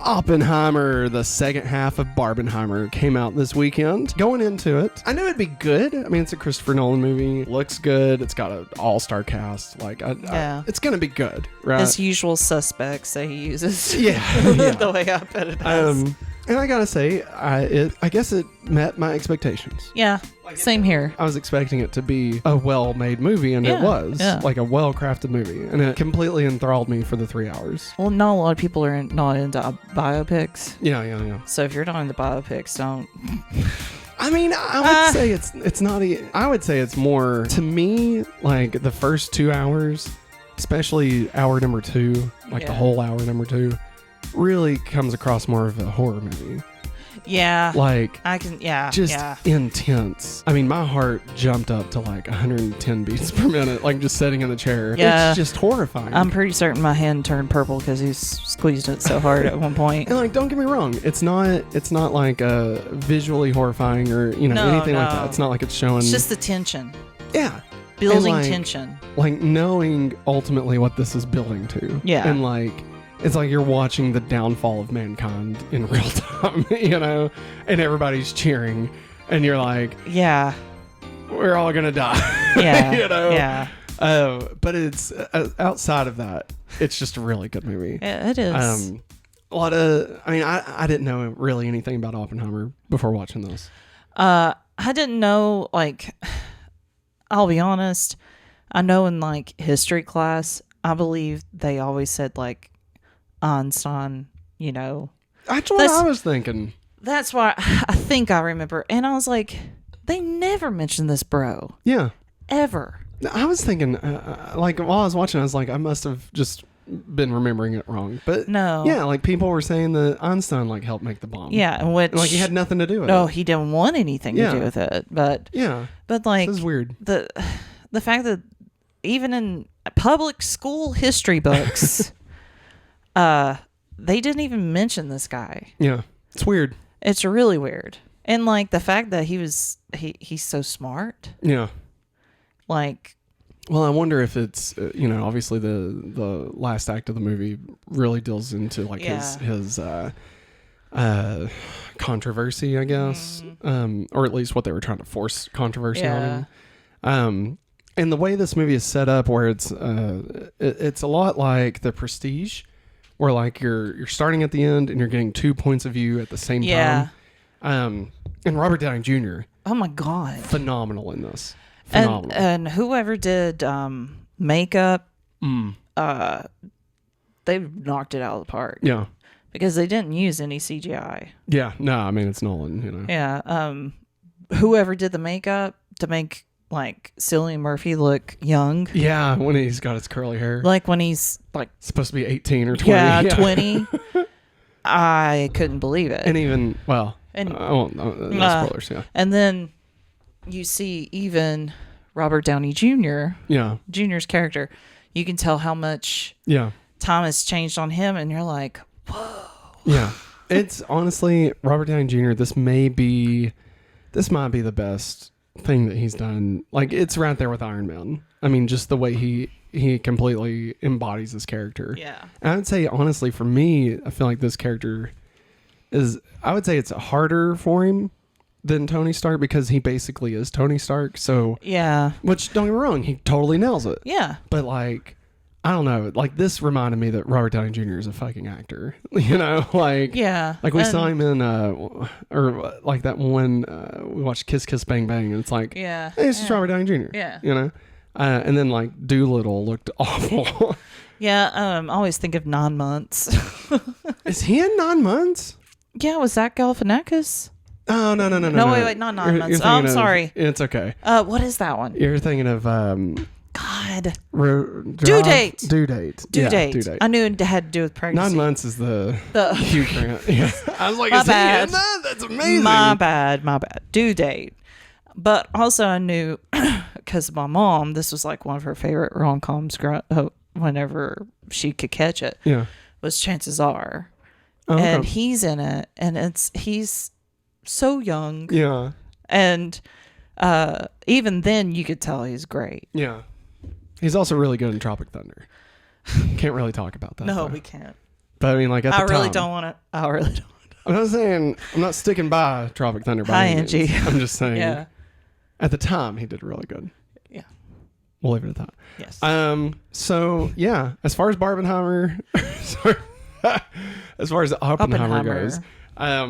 Oppenheimer, the second half of Barbenheimer, came out this weekend. Going into it, I knew it'd be good. I mean, it's a Christopher Nolan movie. Looks good. It's got an all-star cast. It's going to be good, right? His usual suspects that he uses. Yeah. The way I put it as. And I gotta say, I guess it met my expectations. Yeah, same here. I was expecting it to be a well-made movie, and it was. Yeah. Like a well-crafted movie. And it completely enthralled me for the 3 hours. Well, not a lot of people are not into biopics. Yeah. So if you're not into biopics, don't. I mean, I would say it's not. I would say it's more, to me, like the first 2 hours, especially hour number 2, the whole hour number 2, really comes across more of a horror movie. Yeah. Just intense. I mean, my heart jumped up to 110 beats per minute, just sitting in the chair. Yeah. It's just horrifying. I'm pretty certain my hand turned purple because he squeezed it so hard at one point. And don't get me wrong, it's not visually horrifying or anything like that. It's not like it's showing. It's just the tension. Yeah. Building tension. Knowing ultimately what this is building to. Yeah. And it's like you're watching the downfall of mankind in real time, and everybody's cheering, and you're like, yeah, we're all gonna die. Yeah. Yeah. But it's outside of that, it's just a really good movie. Yeah, it is. I didn't know really anything about Oppenheimer before watching this. I didn't know, I'll be honest, I know in history class, I believe they always said Einstein, That's what I was thinking. That's why I think I remember. And I was like, they never mentioned this bro. Yeah. Ever. I was thinking, while I was watching, I was like, I must have just been remembering it wrong. But no. Yeah, people were saying that Einstein helped make the bomb. Yeah, and he had nothing to do with it. No, he didn't want anything to do with it. But yeah. But this is weird. The fact that even in public school history books they didn't even mention this guy. Yeah. It's weird. It's really weird. And the fact that he's so smart. Yeah. Well, I wonder if it's obviously the last act of the movie really deals into his controversy, I guess, or at least what they were trying to force controversy on him. And the way this movie is set up, where it's a lot like The Prestige, where you're starting at the end and you're getting 2 points of view at the same time. And Robert Downey Jr. Oh my God, phenomenal in this. Phenomenal. And whoever did makeup, they knocked it out of the park. Yeah, because they didn't use any CGI. Yeah, no, I mean it's Nolan, Yeah, whoever did the makeup to make Cillian Murphy look young. Yeah, when he's got his curly hair. When he's supposed to be 18 or 20. Yeah, 20. I couldn't believe it. And even, I won't, no spoilers, yeah. And then you see even Robert Downey Jr. Yeah. Jr.'s character. You can tell how much time has changed on him, and you're like, whoa. Yeah. It's honestly, Robert Downey Jr., this might be the best thing that he's done. It's right there with Iron Man. I mean, just the way he completely embodies this character. Yeah. And I would say, honestly, for me, I feel like this character I would say it's harder for him than Tony Stark, because he basically is Tony Stark. So yeah, which, don't get me wrong, he totally nails it. Yeah. But I don't know, this reminded me that Robert Downey Jr. is a fucking actor. Yeah. We saw him in that one we watched Kiss Kiss Bang Bang, and it's yeah, hey, it's just Robert Downey Jr. Yeah. And then Doolittle looked awful. Yeah. I always think of 9 months. Is he in 9 months? Yeah, was that Galifianakis? Oh, no. No, wait, not 9 months. I'm sorry. It's okay. What is that one? You're thinking of God. Due date. Due date. Due date. I knew it had to do with pregnancy. 9 months is the Hugh Grant. Yeah. I was like, my is bad. he in that? That's amazing. My bad. Due date. But also I knew, because my mom, this was one of her favorite rom-coms whenever she could catch it. Yeah. Was Chances Are. Oh, okay. And he's in it, and he's so young. Yeah. And even then you could tell he's great. Yeah. He's also really good in Tropic Thunder. Can't really talk about that. No, though. we can't. But I mean, like at the time, I really don't want to. I'm not saying I'm not sticking by Tropic Thunder. By any means. Angie. I'm just saying. Yeah. At the time, he did really good. Yeah. We'll leave it at that. Yes. So yeah, as far as Barbenheimer, as far as Oppenheimer goes, I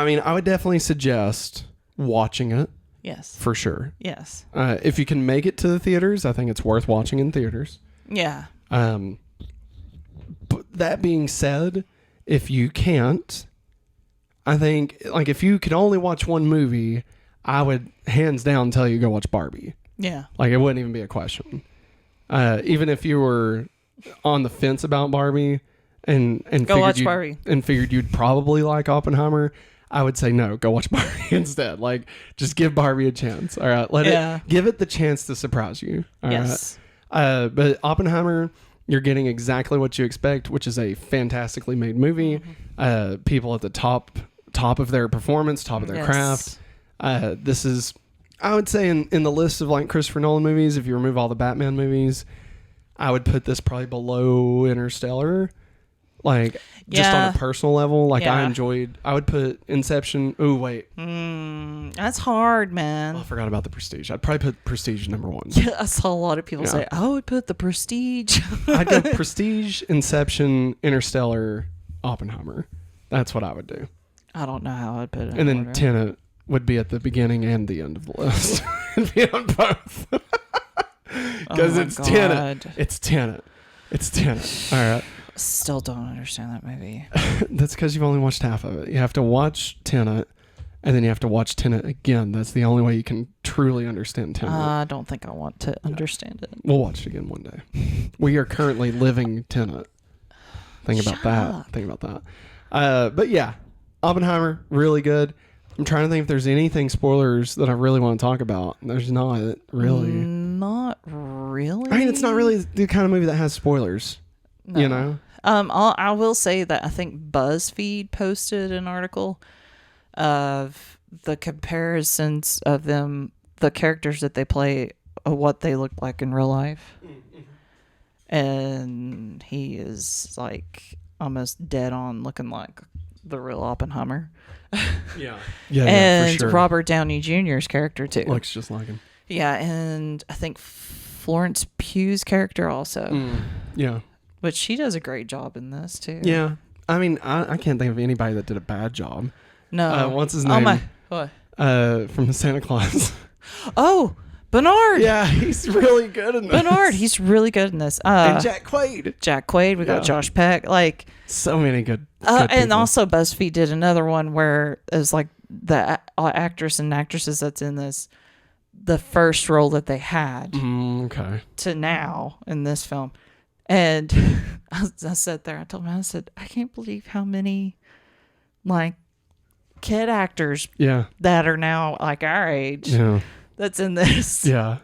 mean, I would definitely suggest watching it. Yes. For sure. Yes. If you can make it to the theaters, I think it's worth watching in theaters. Yeah. But that being said, if you can't, I think like if you could only watch one movie, I would hands down tell you go watch Barbie. Yeah. Like it wouldn't even be a question. Even if you were on the fence about Barbie and go watch Barbie and figured you'd probably like Oppenheimer, I would say no, go watch Barbie instead. Like just give Barbie a chance. All right. Give it the chance to surprise you. All yes. Right? But Oppenheimer, you're getting exactly what you expect, which is a fantastically made movie. People at the top of their performance, top of their craft. This is, I would say, in the list of like Christopher Nolan movies, if you remove all the Batman movies, I would put this probably below Interstellar. Like, just on a personal level, like I would put Inception. Oh, wait. That's hard, man. I forgot about The Prestige. I'd probably put Prestige number one. Yeah, I saw a lot of people say, I would put The Prestige. I'd go Prestige, Inception, Interstellar, Oppenheimer. That's what I would do. I don't know how I'd put it. And then Tenet would be at the beginning and the end of the list. It'd be on both. Because it's Tenet. It's Tenet. It's Tenet. All right. Still don't understand that movie. That's because you've only watched half of it. You have to watch Tenet, and then you have to watch Tenet again. That's the only way you can truly understand Tenet. I don't think I want to understand it. We'll watch it again one day. We are currently living Tenet. Think about that. But yeah, Oppenheimer, really good. I'm trying to think if there's anything spoilers that I really want to talk about. There's not really. Not really. I mean, it's not really the kind of movie that has spoilers. No. You know? I will say that I think BuzzFeed posted an article of the comparisons of them, the characters that they play, what they look like in real life. And he is like almost dead on looking like the real Oppenheimer. Yeah, and for sure. Robert Downey Jr.'s character too. Looks just like him. Yeah, and I think Florence Pugh's character also. Yeah. But she does a great job in this too. Yeah. I mean, I can't think of anybody that did a bad job. No. What's his name? What? From Santa Claus. Oh, Bernard. Yeah, he's really good in this. Bernard, he's really good in this. And Jack Quaid. We got Josh Peck. Like so many good and people. also BuzzFeed did another one where it was like the actress and actresses that's in this, the first role that they had to now in this film. And I sat there, I told him, I said, I can't believe how many like kid actors that are now like our age that's in this. Yeah.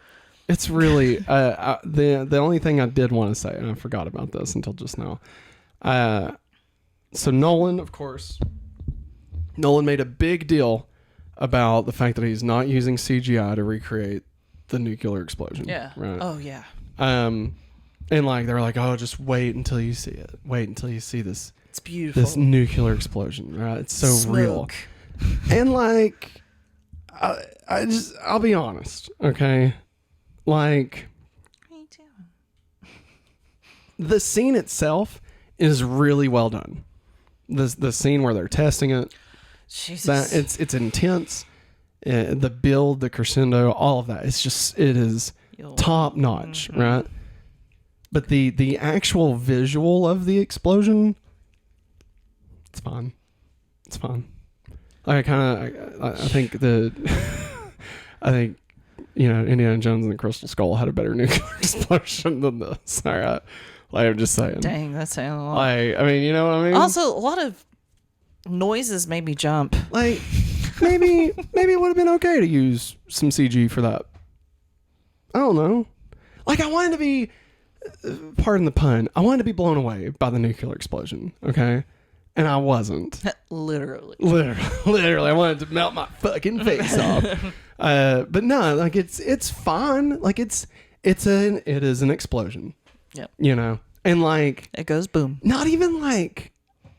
It's really the only thing I did want to say, and I forgot about this until just now. So Nolan, of course, made a big deal about the fact that he's not using CGI to recreate the nuclear explosion. Yeah. Right. Oh yeah. And like they were like, oh, just wait until you see it. Wait until you see this. It's beautiful. This nuclear explosion, right? It's so Smoke. real. And like, I'll be honest, okay? Like, what are you doing? The scene itself is really well done. The scene where they're testing it, Jesus. It's intense. The build, the crescendo, all of that. It is top notch, right? But the actual visual of the explosion, it's fine. It's fine. I think Indiana Jones and the Crystal Skull had a better nuclear explosion than this. All right. Like, I'm just saying. Dang, that's saying a lot. Like, I mean, you know what I mean? Also, a lot of noises made me jump. Like, maybe it would have been okay to use some CG for that. I don't know. Like, I wanted to be, pardon the pun, I wanted to be blown away by the nuclear explosion, okay? And I wasn't. Literally, I wanted to melt my fucking face off. But no, like it's fine. Like it is an explosion. Yep. You know, And like it goes boom. Not even like,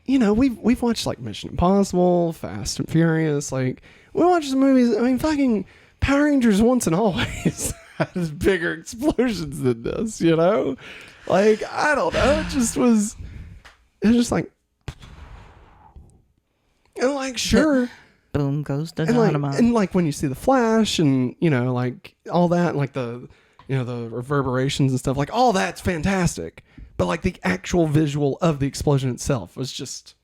you know, we've watched like Mission Impossible, Fast and Furious. Like we watch some movies. I mean, fucking Power Rangers Once and Always has bigger explosions than this. You know, like I don't know. It was just like, and like sure. Boom goes the dynamite. And like when you see the flash and, you know, like all that, and like the, you know, the reverberations and stuff, like all that's fantastic. But like the actual visual of the explosion itself was just,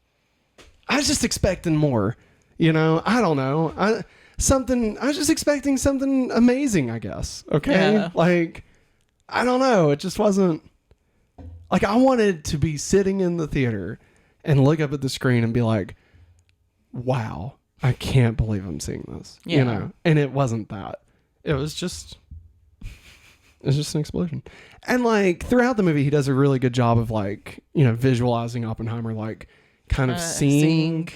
I was just expecting more, you know, I don't know. I was just expecting something amazing, I guess. Okay. Yeah. Like, I don't know. It just wasn't like, I wanted to be sitting in the theater and look up at the screen and be like, wow. I can't believe I'm seeing this, you know, and it wasn't that. It was just an explosion. And like throughout the movie, he does a really good job of like, you know, visualizing Oppenheimer, like kind of seeing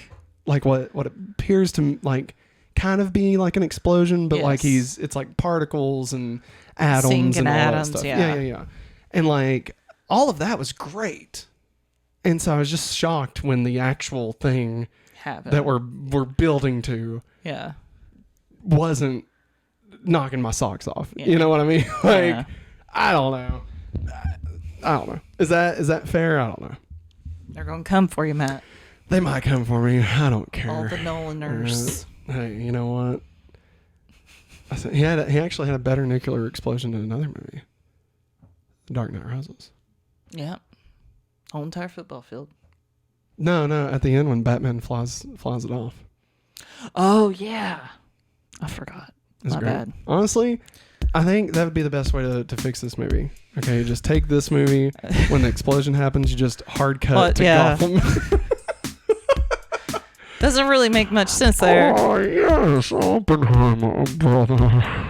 like what appears to like kind of be like an explosion, but like it's like particles and atoms and all that stuff. Yeah. And like all of that was great. And so I was just shocked when the actual thing that we're building to wasn't knocking my socks off. You know what I mean? Like I don't know. Is that fair? I don't know. They're gonna come for you, Matt. They might come for me. I don't care. All the Nolaners. Hey, you know what? He actually had a better nuclear explosion in another movie, The Dark Knight Rises. Yeah. Whole entire football field. No, at the end when Batman flies it off. Oh yeah, I forgot. It's My great. bad. Honestly, I think that would be the best way to fix this movie. Okay, just take this movie. When the explosion happens, you just hard cut to Gotham. Doesn't really make much sense there. Oh yes, Oppenheimer, brother.